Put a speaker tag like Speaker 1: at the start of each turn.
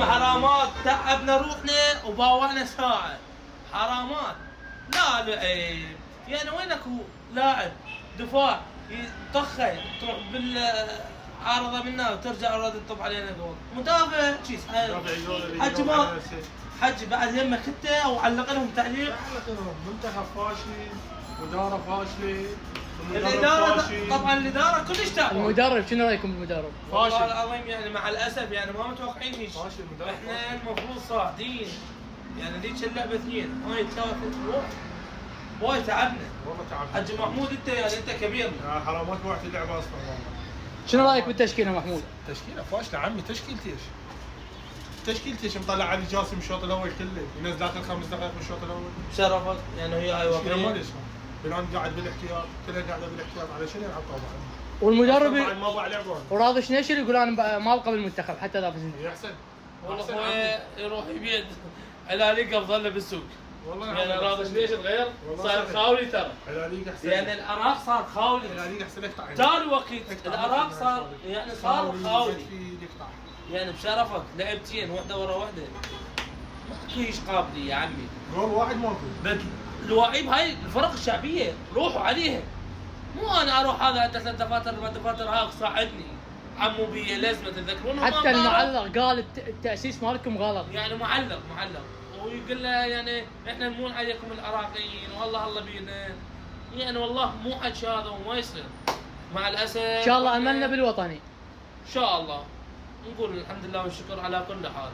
Speaker 1: حرامات، تعبنا روحنا وباوعنا ساعة. حرامات. لا لعيب. يعني وينك لاعب دفاع يطخه تروح بالعارضة منا وترجع راد تطب علينا جول. مدافع شيس حج بعد يمك انت او علق لهم تعليق.
Speaker 2: علق لهم منتخب فاشل، اداره فاشله،
Speaker 1: الاداره طبعا الاداره كلش تعبان.
Speaker 3: المدرب شنو رايكم بالمدرب؟
Speaker 1: والله العظيم يعني مع الاسف يعني ما متوقعين هيك.
Speaker 2: فاشل المدرب.
Speaker 1: احنا المفروض صاعدين يعني ذيك اللعبه اثنين هاي ثلاثه وايد تعبنا.
Speaker 2: والله تعبنا.
Speaker 1: حج محمود انت يعني انت كبيرنا.
Speaker 2: يا حرامات وقت اللعبه اصلا والله.
Speaker 3: شنو رايك بالتشكيله محمود؟
Speaker 2: تشكيله فاشله عمي. تشكيلتيش مطلع علي جاسم الشوط الاول كله ينزل اخر 5 دقائق من الشوط الاول.
Speaker 1: شرفك يعني هي هاي
Speaker 2: واقعيه. بلان قاعد بالاحتياط، كلها قاعده بالاحتياط على شنو يلعب طبعا.
Speaker 3: والمدرب
Speaker 2: ما باع لعبون.
Speaker 3: وراضي شنيشر يقول انا ما ابقى بالمنتخب حتى اذا فزنا.
Speaker 2: يحسن.
Speaker 1: والله هو يروح يبيد علاليق افضل له بالسوق. والله يعني راضي شنيشر غير صار خاولي ترى.
Speaker 2: علاليق احسن.
Speaker 1: يعني العراق صار خاولي.
Speaker 2: علاليق احسن يقطع.
Speaker 1: تالي وقت العراق صار يعني صار خاولي. يعني بشرفك لعبتين واحده ورا واحده. ماكيش قابلي يا عمي.
Speaker 2: جول واحد ماكو.
Speaker 1: الواعيب هاي الفرق الشعبيه روحوا عليها. مو انا اروح هذا انت 3 دفاتر 4 دفاتر هاك صاعدني. عمو بي لازم تتذكرون.
Speaker 3: حتى المعلق قال التاسيس مالكم غلط.
Speaker 1: يعني معلق ويقول له يعني احنا نمون عليكم العراقيين والله الله بينا. يعني والله مو حكي هذا وما يصير. مع الاسف
Speaker 3: ان شاء الله املنا بالوطني.
Speaker 1: ان شاء الله. نقول الحمد لله والشكر على كل حال.